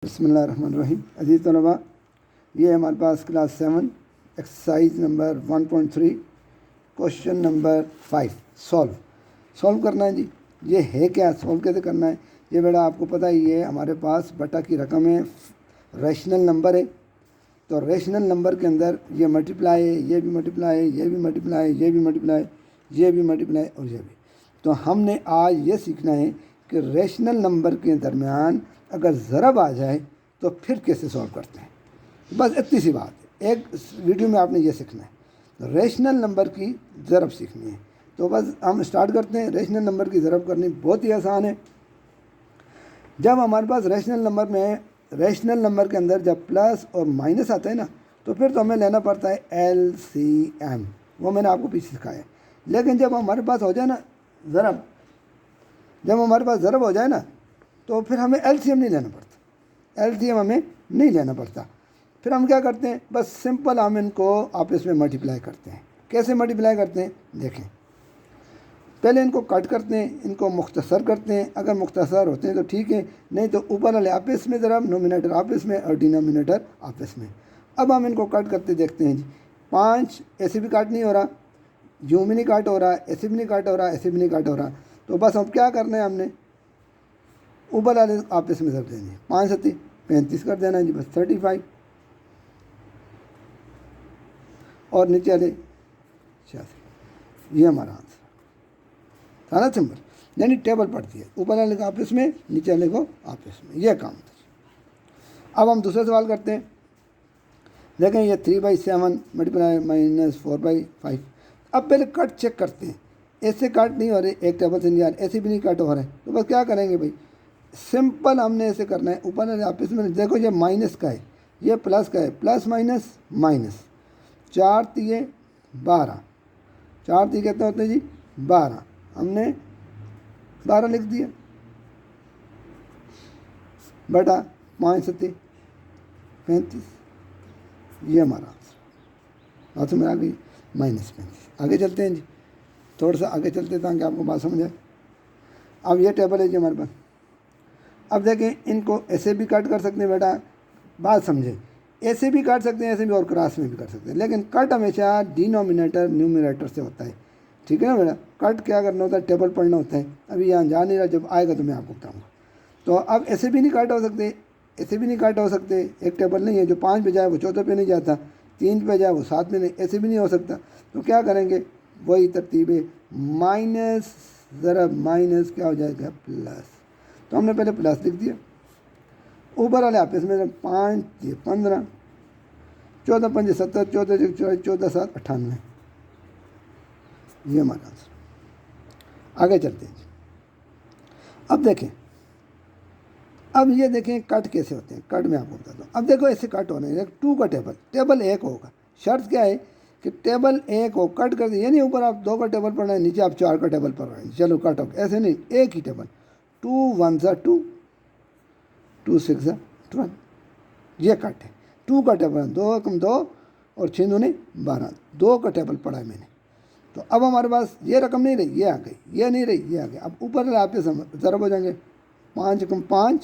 بسم اللہ الرحمن الرحیم. عزیز طلباء، یہ ہمارے پاس class 7 exercise number 1.3 question number 5 solve کرنا ہے. جی یہ ہے کیا، سولو کیسے کرنا ہے؟ یہ بیٹا آپ کو پتہ ہی ہے، ہمارے پاس بٹا کی رقم ہے، ریشنل نمبر ہے. تو ریشنل نمبر کے اندر یہ ملٹیپلائی ہے، یہ بھی ملٹیپلائی ہے، یہ بھی ملٹیپلائی ہے، یہ بھی ملٹیپلائی ہے، یہ بھی ملٹیپلائی اور یہ بھی. تو ہم نے آج یہ سیکھنا ہے کہ ریشنل نمبر کے درمیان اگر ضرب آ جائے تو پھر کیسے سولو کرتے ہیں. بس اتنی سی بات ہے، ایک ویڈیو میں آپ نے یہ سیکھنا ہے، ریشنل نمبر کی ضرب سیکھنی ہے. تو بس ہم اسٹارٹ کرتے ہیں. ریشنل نمبر کی ضرب کرنی بہت ہی آسان ہے. جب ہمارے پاس ریشنل نمبر کے اندر جب پلس اور مائنس آتا ہے نا، تو پھر تو ہمیں لینا پڑتا ہے ایل سی ایم. وہ میں نے آپ کو پیچھے سکھایا ہے. لیکن جب ہمارے پاس ہو جائے نا ضرب، ہو جائے نا، تو پھر ہمیں ایل سی ایم نہیں لینا پڑتا. ایل سی ایم ہمیں نہیں لینا پڑتا. پھر ہم کیا کرتے ہیں، بس سمپل ہم ان کو آپس میں ملٹیپلائی کرتے ہیں. کیسے ملٹیپلائی کرتے ہیں دیکھیں. پہلے ان کو کٹ کرتے ہیں، ان کو مختصر کرتے ہیں. اگر مختصر ہوتے ہیں تو ٹھیک ہے، نہیں تو اوپر والے آپس میں ضرب، نومینیٹر آپس میں اور ڈینومینیٹر آپس میں. اب ہم ان کو کٹ کرتے دیکھتے ہیں. جی 5 ایسے بھی کٹ نہیں ہو رہا، یوں بھی نہیں کٹ ہو رہا، ایسے بھی نہیں کٹ ہو رہا، ایسے بھی نہیں کٹ ہو رہا. تو بس اب کیا کرنا ہے، ہم نے اوپر والے آپس میں ضرب دینی ہے. 5 7 35 کر دینا ہے. جی بس 35 اور نیچے والے 86. یہ ہمارا آنسر سارا سمپل، یعنی ٹیبل پڑتی ہے، اوپر والے کو آپس میں، نیچے والے کو آپس میں. یہ کام تھا. اب ہم دوسرا سوال کرتے ہیں. دیکھیں یہ 3/7 ملٹیپلائی -4/5. اب پہلے کٹ چیک کرتے ہیں. ایسے کٹ نہیں ہو رہے، ایک ٹیبل سے نہیں آ رہے، ایسے بھی نہیں کٹ ہو رہے. تو بس کیا کریں گے بھائی، سمپل ہم نے ایسے کرنا ہے. اوپر والے آپس میں دیکھو، یہ مائنس کا ہے، یہ پلس کا ہے، پلس مائنس مائنس. 4 3 12، 4 3 کتنے ہوتے ہیں جی 12. ہم نے 12 لکھ دیا بٹا 5 7 35. یہ ہمارا آنسر. بات سمجھ آ گئی، -35. آگے چلتے ہیں. جی تھوڑا سا آگے چلتے ہیں تاکہ آپ کو بات سمجھ آئے. اب یہ ٹیبل ہے جی ہمارے پاس. اب دیکھیں ان کو ایسے بھی کٹ کر سکتے ہیں بیٹا، بات سمجھیں. ایسے بھی کاٹ سکتے ہیں، ایسے بھی اور کراس میں بھی کر سکتے ہیں. لیکن کٹ ہمیشہ ڈینومینیٹر نیومریٹر سے ہوتا ہے. ٹھیک ہے نا بیٹا. کٹ کیا کرنا ہوتا ہے، ٹیبل پڑھنا ہوتا ہے. ابھی یہاں جا نہیں رہا، جب آئے گا تو میں آپ کو بتاؤں گا. تو اب ایسے بھی نہیں کٹ ہو سکتے، ایسے بھی نہیں کٹ ہو سکتے. ایک ٹیبل نہیں ہے، جو 5 پہ جائے وہ 14 پہ نہیں جاتا، 3 پہ جائے وہ 7 میں نہیں، ایسے بھی نہیں ہو سکتا. تو کیا کریں گے، وہی ترتیب ہے، مائنس ضرب مائنس کیا ہو جائے گا پلس. تو ہم نے پہلے پلس لکھ دیا. اوپر والے آپس میں 5 یہ 15، 14 5 17، 14 44، 14 7 98. یہ ہمارا آنسر. آگے چلتے ہیں. اب دیکھیں، اب یہ دیکھیں کٹ کیسے ہوتے ہیں. کٹ میں آپ کو بتاتا ہوں. اب دیکھو ایسے کٹ ہونے ہیں. 2 کا ٹیبل 1 ہوگا. شرط کیا ہے کہ ٹیبل 1 ہو. کٹ کر دیں، یعنی اوپر آپ 2 کا ٹیبل پڑھ رہے ہیں، نیچے آپ 4 کا ٹیبل پڑھ رہے ہیں. چلو کٹ ہو، ایسے نہیں، ایک ہی ٹیبل. 2 1 2، 2 6 12. یہ کٹ ہے. 2 کا ٹیبل 2 کم 2 اور 6 2 12، 2 کا ٹیبل پڑھا ہے میں نے. تو اب ہمارے پاس یہ رقم نہیں رہی، یہ آ گئی. یہ نہیں رہی، یہ آ گئی. اب اوپر آپ کے ضرب ہو جائیں گے. 5 کم 5،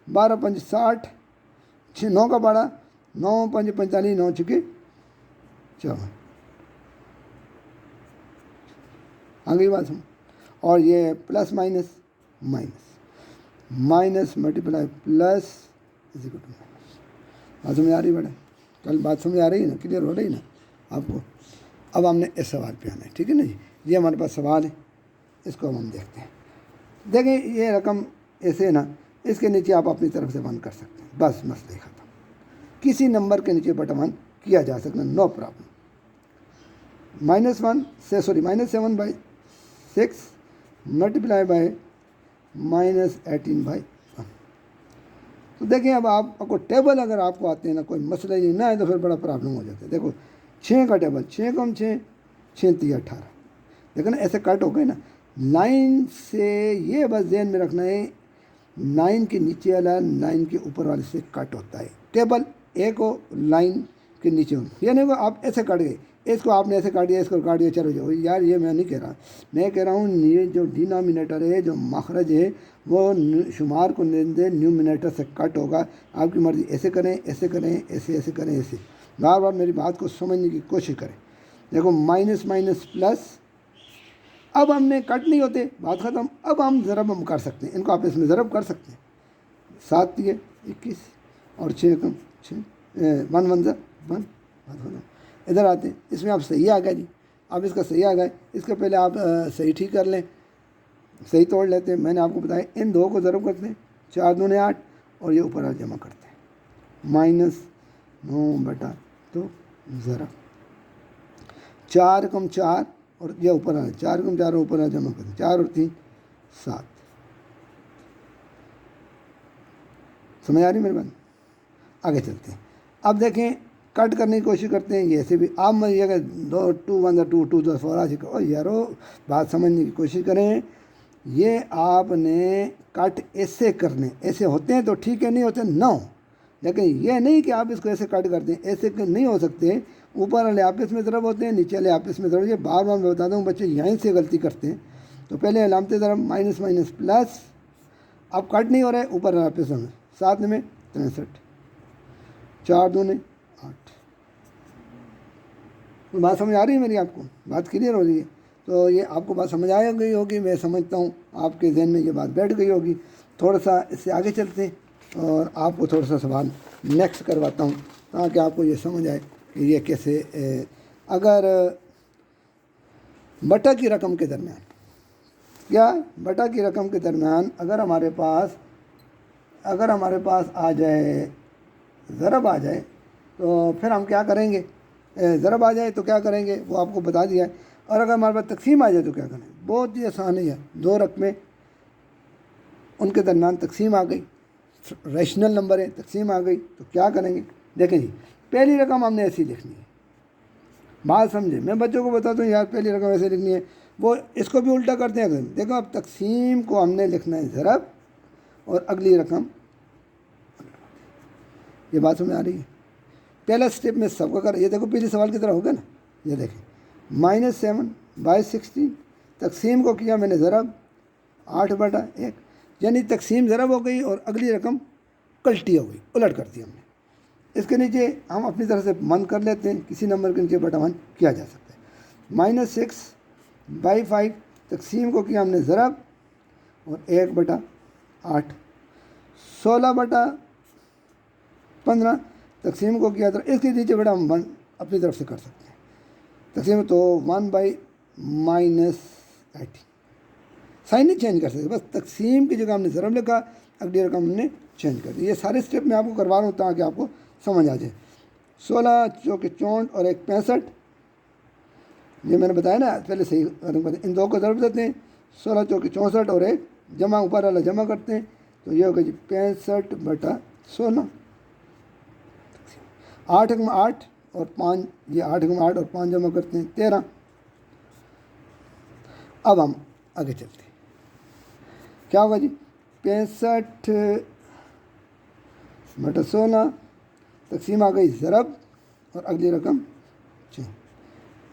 12 5 60، 6 9 کا 12، 9 5 45، 9 6 54. آ گئی بات سمجھ. اور یہ plus minus minus minus multiply plus is equal to minus. بات سمجھ آ رہی بیٹا؟ کل بات سمجھ آ رہی ہے نا، کلیئر ہو رہی نا آپ کو؟ اب ہم نے اس سوال پہ آنا ہے. ٹھیک ہے نا جی. یہ ہمارے پاس سوال ہے، اس کو ہم دیکھتے ہیں. دیکھیں یہ رقم ایسے ہے نا، اس کے نیچے آپ اپنی طرف سے 1 کر سکتے ہیں. بس مسئلہ ختم. کسی نمبر کے نیچے بٹا 1 کیا جا سکتا، نو پرابلم. -7/6 multiply by -18/1. تو دیکھیں اب آپ کو ٹیبل اگر آپ کو آتے ہیں نا، کوئی مسئلہ ہی نہ ہے تو پھر بڑا پرابلم ہو جاتا ہے. دیکھو 6 کا ٹیبل، 6 کم 6، 6 3 18. دیکھو نا ایسے کٹ ہو گئے نا. لائن سے یہ بس ذہن میں رکھنا ہے، 9 کے نیچے والا 9 کے اوپر والے سے کٹ ہوتا ہے. ٹیبل 1 ہو، لائن کے نیچے ہو، یعنی وہ آپ ایسے کٹ گئے. اس کو آپ نے ایسے کاٹ دیا، اس کو کاٹ دیا، چلو جو یار یہ میں نہیں کہہ رہا، میں کہہ رہا ہوں یہ جو ڈینامینیٹر ہے، جو مخرج ہے، وہ شمار کو نیومینیٹر سے کٹ ہوگا. آپ کی مرضی، ایسے کریں، ایسے کریں، ایسے ایسے کریں، ایسے. بار بار میری بات کو سمجھنے کی کوشش کریں. دیکھو مائنس مائنس پلس، اب ہم نے کٹ نہیں ہوتے، بات ختم. اب ہم ضرب ہم کر سکتے ہیں، ان کو آپ اس میں ضرب کر سکتے ہیں. 7 یہ 21 اور 6 کم 6، 1 1 1 بات ختم. ادھر آتے ہیں، اس میں آپ صحیح آ گیا جی. اب اس کا صحیح آ گیا، اس کے پہلے آپ صحیح ٹھیک کر لیں، صحیح توڑ لیتے ہیں. میں نے آپ کو بتایا ان دو کو ضرب کرتے ہیں، 4 دونے 8 اور یہ اوپر جمع کرتے ہیں. -9/2 ضرب 4 کم 4 اور یہ اوپر آ 4 کم 4 اوپر آ جمع کرتے ہیں، 4 اور 3 7. سمجھ آ رہی میری بات؟ آگے چلتے ہیں. اب دیکھیں کٹ کرنے کی کوشش کرتے ہیں. یہ ایسے بھی آپ مجھے اگر 2 1 2 2 2 4 یارو بات سمجھنے کی کوشش کریں. یہ آپ نے کٹ ایسے کرنے، ایسے ہوتے ہیں تو ٹھیک ہے، نہیں ہوتے نو. لیکن یہ نہیں کہ آپ اس کو ایسے کٹ کرتے ہیں، ایسے نہیں ہو سکتے. اوپر والے آپس میں ضرب ہوتے ہیں، نیچے والے آپس میں ضرب. یہ بار بار میں بتاتا ہوں، بچے یہیں سے غلطی کرتے ہیں. تو پہلے علامت ضرب مائنس مائنس پلس، اب کٹ نہیں ہو رہا ہے، اوپر آپس میں 7 میں 63، 4 دونے 8. بات سمجھ آ رہی ہے میری؟ آپ کو بات کلیئر ہو رہی ہے؟ تو یہ آپ کو بات سمجھ آ گئی ہوگی، میں سمجھتا ہوں آپ کے ذہن میں یہ بات بیٹھ گئی ہوگی. تھوڑا سا اس سے آگے چلتے ہیں اور آپ کو تھوڑا سا سوال نیکسٹ کرواتا ہوں تاکہ آپ کو یہ سمجھ آئے کہ یہ کیسے. اگر بٹا کی رقم کے درمیان، کیا بٹا کی رقم کے درمیان اگر ہمارے پاس آ جائے، ضرب آ جائے، تو پھر ہم کیا کریں گے؟ ضرب آ جائے تو کیا کریں گے وہ آپ کو بتا دیا ہے. اور اگر ہمارے پاس تقسیم آ جائے تو کیا کریں؟ بہت ہی آسان ہے. دو رقمیں ان کے درمیان تقسیم آ گئی، ریشنل نمبر ہے، تقسیم آ گئی، تو کیا کریں گے؟ دیکھیں جی، پہلی رقم ہم نے ایسی لکھنی ہے. بات سمجھے؟ میں بچوں کو بتاتا ہوں یار پہلی رقم ایسے لکھنی ہے، وہ اس کو بھی الٹا کرتے ہیں. دیکھو اب تقسیم کو ہم نے لکھنا ہے ضرب اور اگلی رقم. یہ بات سمجھ آ رہی ہے؟ پہلا سٹیپ میں سب کا کر، یہ دیکھو پہلے سوال کی طرح ہوگا نا. یہ دیکھیں -7/16، تقسیم کو کیا میں نے ضرب 8/1، یعنی تقسیم ضرب ہو گئی اور اگلی رقم کلٹی ہو گئی، الٹ کر دی ہم نے. اس کے نیچے ہم اپنی طرح سے من کر لیتے ہیں، کسی نمبر کے نیچے بٹا من کیا جا سکتا ہے. -6/5، تقسیم کو کیا ہم نے ضرب اور 1/8. 16/15، تقسیم کو کیا، اس کے نیچے بیٹا ہم 1 اپنی طرف سے کر سکتے ہیں. تقسیم تو 1/-18، سائن نہیں چینج کر سکتے، بس تقسیم کی جگہ ہم نے ضرب لکھا، اگلی رقم ہم نے چینج کر دی. یہ سارے اسٹیپ میں آپ کو کروا رہا ہوں تاکہ آپ کو سمجھ آ جائے. 16 چوکے 64 اور 1 65، یہ میں نے بتایا نا پہلے صحیح. ان دو کو ضرب دیتے ہیں، 16 چوکے 64 اور 1 جمع، اوپر والا جمع کرتے ہیں تو یہ ہوگا جی 65/16. 8 8 اور 5، یہ 8 8 اور 5 جمع کرتے ہیں 13. اب ہم آگے چلتے ہیں، کیا ہوگا جی 65/16، تقسیم آ گئی ضرب اور اگلی رقم 6.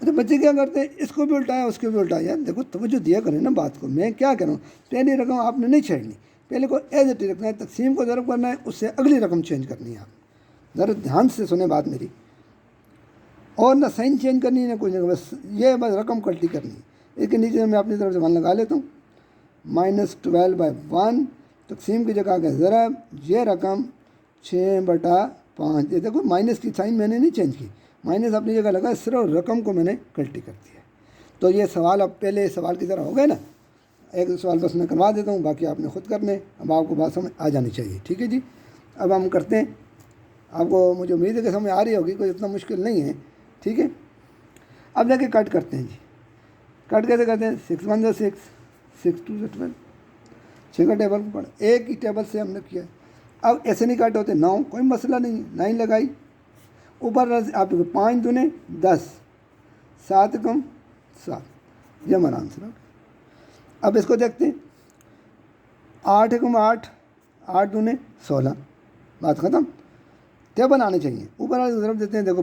اچھا بچے کیا کرتے ہیں؟ اس کو بھی الٹایا، اس کو بھی الٹایا. دیکھو توجہ دیا کریں نا بات کو. میں کیا کروں، پہلی رقم آپ نے نہیں چھیڑنی، پہلے کو ایز اٹ رکھنا ہے، تقسیم کو ضرب کرنا ہے، اس سے اگلی رقم چینج کرنی ہے. آپ ذرا دھیان سے سنیں بات میری، اور نہ سائن چینج کرنی ہے نہ کوئی، بس یہ بس رقم کلٹی کرنی ہے. اس کے نیچے میں اپنی طرف سے 1 لگا لیتا ہوں. -12/1، تقسیم کی جگہ کا ضرب، یہ رقم 6/5. یہ دیکھو مائنس کی سائن میں نے نہیں چینج کی، مائنس اپنی جگہ لگا، صرف رقم کو میں نے کلٹی کر دیا. تو یہ سوال اب پہلے سوال کی طرح ہو گئے نا. ایک سوال بس میں کروا دیتا ہوں، باقی آپ نے خود کرنے. اب آپ کو بات سمجھ آ جانی چاہیے. ٹھیک ہے جی، اب ہم کرتے ہیں. آپ کو مجھے امید ہے کہ سمجھ آ رہی ہوگی، کوئی اتنا مشکل نہیں ہے. ٹھیک ہے، اب دیکھیں کٹ کرتے ہیں جی. کٹ کیسے کرتے ہیں؟ 6 1 6، 6 2 12، 6 کا ٹیبل کو پڑھا، ایک ہی ٹیبل سے ہم نے کیا. اب ایسے نہیں کٹ ہوتے. 9 کوئی مسئلہ نہیں، 9 لگائی، اوپر آپ 5 دونے 10، 7 کم 7، یہ ہمارا آنسر ہے. اب اس کو دیکھتے ہیں، 8 کم 8، 8 دونے 16، بات ختم. ٹیبل آنے چاہیے. اوپر والے ضرب دیتے ہیں، دیکھو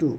2,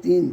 3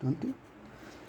20।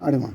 8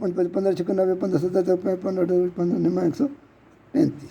15 6 90, 15 17 15 15 133।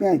65,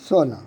16,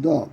2,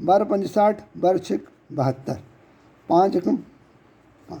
12 5 60, 12 6 72, 5 1 5,